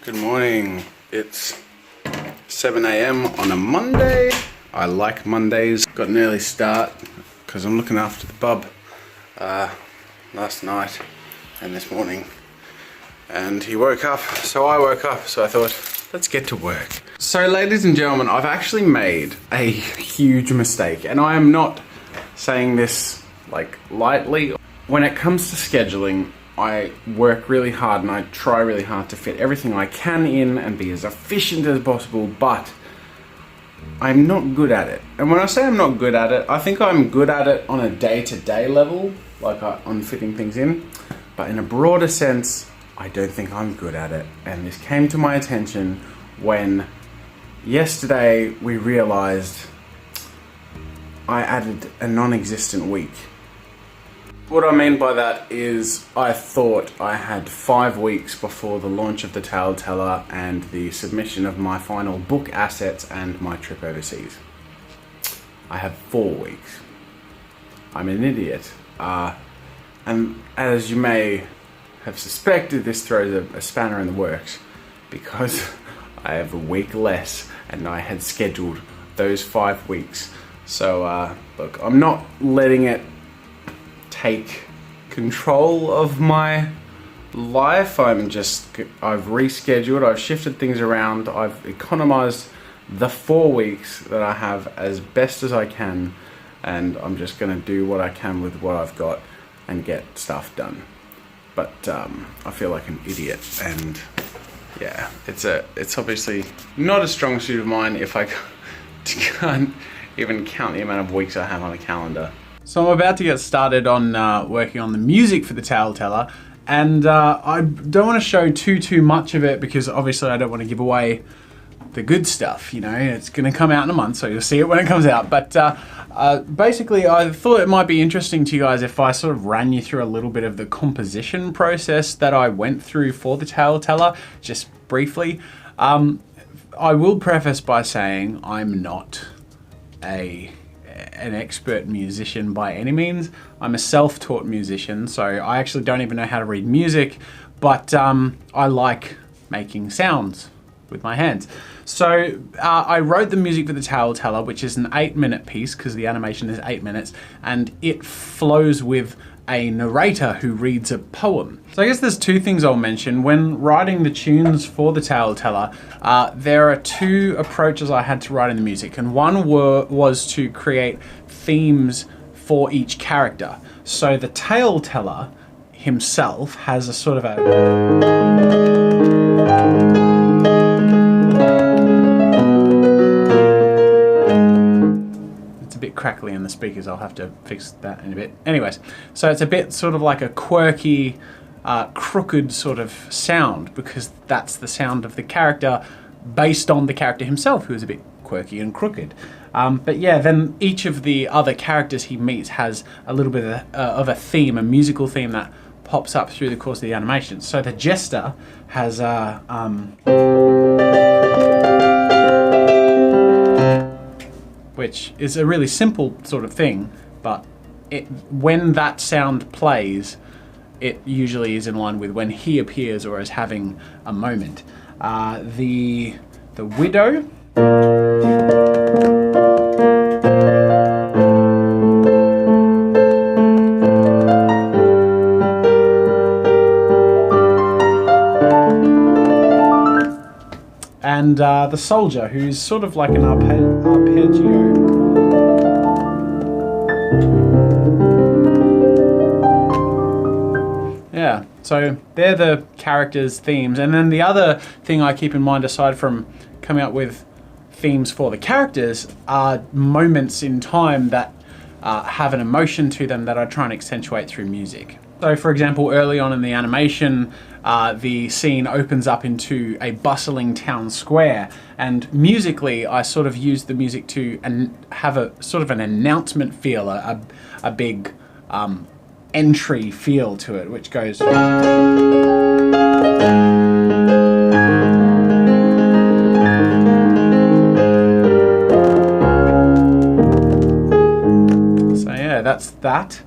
Good morning. It's 7 a.m. on a Monday. I like Mondays. Got an early start because I'm looking after the bub last night and this morning. And he woke up, so I woke up, so I thought, let's get to work. So ladies and gentlemen, I've actually made a huge mistake, and I am not saying this like lightly. When it comes to scheduling, I work really hard and I try really hard to fit everything I can in and be as efficient as possible, but I'm not good at it. And when I say I'm not good at it, I think I'm good at it on a day-to-day level, like on fitting things in, but in a broader sense, I don't think I'm good at it. And this came to my attention when yesterday we realized I added a non-existent week. What I mean by that is I thought I had 5 weeks before the launch of the Tale Teller and the submission of my final book assets and my trip overseas. I have 4 weeks. I'm an idiot. And as you may have suspected, this throws a spanner in the works because I have a week less and I had scheduled those 5 weeks. So look, I'm not letting it take control of my life. I've rescheduled, I've shifted things around, I've economized the 4 weeks that I have as best as I can, and I'm just gonna do what I can with what I've got and get stuff done. But I feel like an idiot, and yeah, it's obviously not a strong suit of mine if I can't even count the amount of weeks I have on a calendar. So I'm about to get started on working on the music for the Tale Teller, and I don't want to show too much of it because obviously I don't want to give away the good stuff. You know, it's going to come out in a month, so you'll see it when it comes out. But basically, I thought it might be interesting to you guys if I sort of ran you through a little bit of the composition process that I went through for the Tale Teller, just briefly. I will preface by saying I'm not an expert musician by any means. I'm a self-taught musician, so I actually don't even know how to read music, but I like making sounds with my hands. So I wrote the music for the Tale Teller, which is an 8-minute piece because the animation is 8 minutes, and it flows with a narrator who reads a poem. So I guess there's 2 things I'll mention. When writing the tunes for the Tale Teller, there are 2 approaches I had to writing the music, and one was to create themes for each character. So the Tale Teller himself has a sort of crackly in the speakers. I'll have to fix that in a bit. Anyways, so it's a bit sort of like a quirky, crooked sort of sound because that's the sound of the character based on the character himself, who is a bit quirky and crooked. But yeah, then each of the other characters he meets has a little bit of a theme, a musical theme that pops up through the course of the animation. So the Jester has which is a really simple sort of thing, but when that sound plays, it usually is in line with when he appears or is having a moment. The Widow and the Soldier, who's sort of like an arpeggio. Yeah, so they're the characters' themes. And then the other thing I keep in mind, aside from coming up with themes for the characters, are moments in time that have an emotion to them that I try and accentuate through music. So for example, early on in the animation, the scene opens up into a bustling town square, and musically I sort of used the music to have a sort of an announcement feel, a big entry feel to it, which goes so yeah, that's that.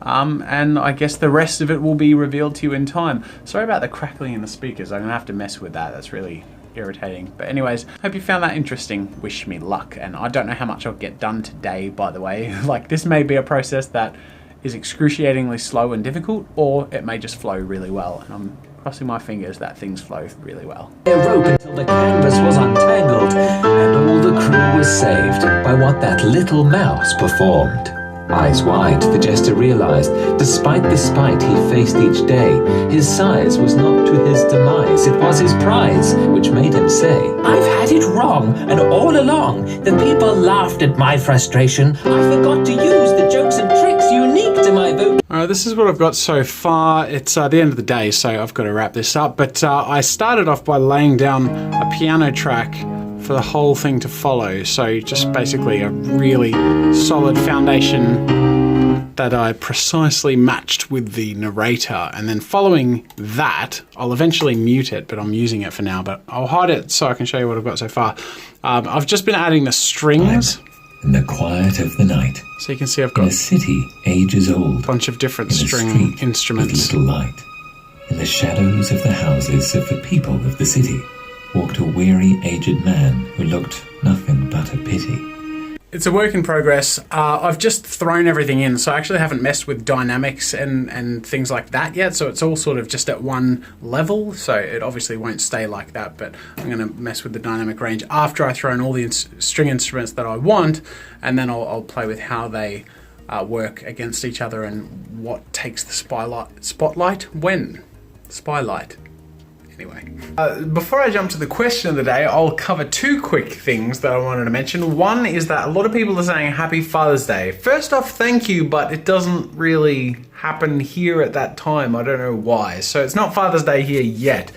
and I guess the rest of it will be revealed to you in time. Sorry about the crackling in the speakers. I'm gonna have to mess with that. That's really irritating. But anyways, hope you found that interesting. Wish me luck. And I don't know how much I'll get done today, by the way. Like, this may be a process that is excruciatingly slow and difficult, or it may just flow really well. And I'm crossing my fingers that things flow really well. A rope until the canvas was untangled, and all the crew was saved by what that little mouse performed. Eyes wide, the jester realized, despite the spite he faced each day, his size was not to his demise, it was his prize, which made him say, "I've had it wrong, and all along, the people laughed at my frustration. I forgot to use the jokes and tricks unique to my vocation." Alright, this is what I've got so far. It's the end of the day, so I've got to wrap this up. But I started off by laying down a piano track for the whole thing to follow. So just basically a really solid foundation that I precisely matched with the narrator. And then following that, I'll eventually mute it, but I'm using it for now. But I'll hide it so I can show you what I've got so far. I've just been adding the strings. In the quiet of the night, so you can see I've in got a city ages old, a bunch of different in a string street instruments. with little light. In the shadows of the houses of the people of the city walked a weary, aged man who looked nothing but a pity. It's a work in progress. I've just thrown everything in, so I actually haven't messed with dynamics and things like that yet, so it's all sort of just at one level, so it obviously won't stay like that, but I'm going to mess with the dynamic range after I throw in all the string instruments that I want, and then I'll play with how they work against each other and what takes the spotlight when. Spylight. Anyway, before I jump to the question of the day, I'll cover two quick things that I wanted to mention. One is that a lot of people are saying Happy Father's Day. First off, thank you, but it doesn't really happen here at that time. I don't know why. So it's not Father's Day here yet,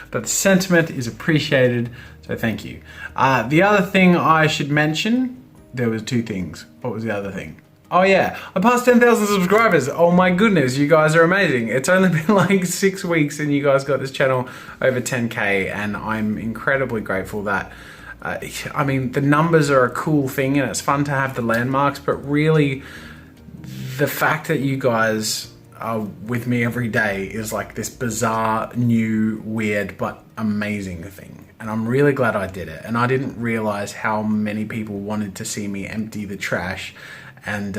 but the sentiment is appreciated, so thank you. The other thing I should mention, there was two things. What was the other thing? Oh yeah, I passed 10,000 subscribers. Oh my goodness, you guys are amazing. It's only been like 6 weeks and you guys got this channel over 10K, and I'm incredibly grateful that, I mean, the numbers are a cool thing and it's fun to have the landmarks, but really the fact that you guys are with me every day is like this bizarre, new, weird, but amazing thing. And I'm really glad I did it. And I didn't realize how many people wanted to see me empty the trash and,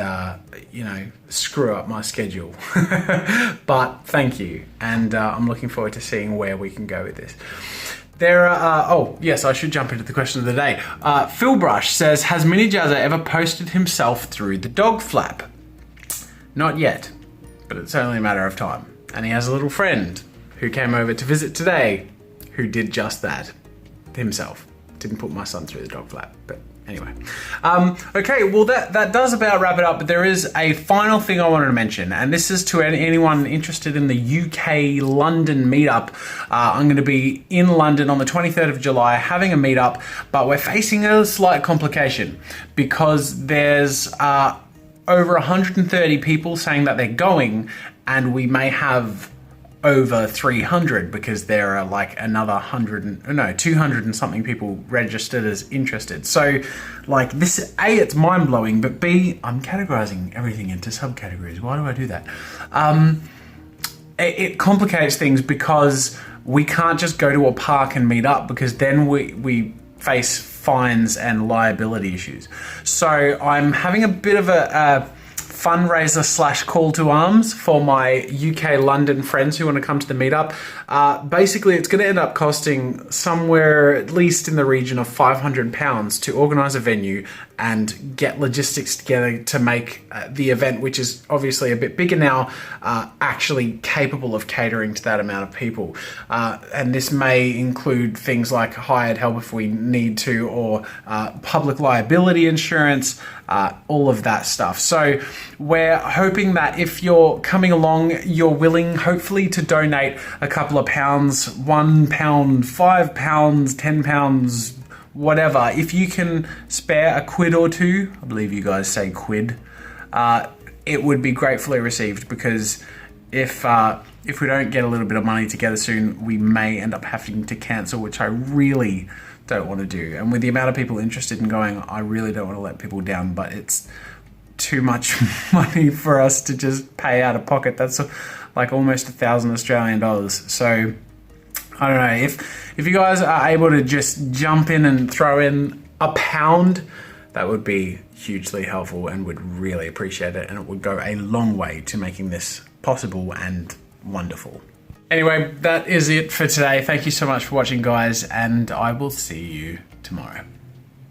you know, screw up my schedule. But thank you. And I'm looking forward to seeing where we can go with this. There are, oh yes, I should jump into the question of the day. Phil Brush says, has Mini Jazza ever posted himself through the dog flap? Not yet, but it's only a matter of time. And he has a little friend who came over to visit today who did just that himself. Didn't put my son through the dog flap, but anyway. Okay, well that does about wrap it up, but there is a final thing I wanted to mention, and this is to anyone interested in the UK London meetup. I'm going to be in London on the 23rd of July having a meetup, but we're facing a slight complication because there's over 130 people saying that they're going, and we may have over 300 because there are like another 200 and something people registered as interested. So like this, A, it's mind-blowing, but B, I'm categorizing everything into subcategories. Why do I do that? It complicates things because we can't just go to a park and meet up, because then we face fines and liability issues. So I'm having a bit of a fundraiser / call to arms for my UK London friends who want to come to the meetup. Basically, it's going to end up costing somewhere at least in the region of £500 to organise a venue and get logistics together to make the event, which is obviously a bit bigger now, actually capable of catering to that amount of people. And this may include things like hired help if we need to, or public liability insurance, all of that stuff. So we're hoping that if you're coming along, you're willing, hopefully, to donate a couple of pounds, £1, £5, £10, whatever. If you can spare a quid or two, I believe you guys say quid, it would be gratefully received, because if we don't get a little bit of money together soon, we may end up having to cancel, which I really don't want to do. And with the amount of people interested in going, I really don't want to let people down, but it's too much money for us to just pay out of pocket. That's like almost 1,000 Australian dollars. So I don't know, if you guys are able to just jump in and throw in £1, that would be hugely helpful and would really appreciate it, and it would go a long way to making this possible and wonderful. Anyway, that is it for today. Thank you so much for watching, guys, and I will see you tomorrow.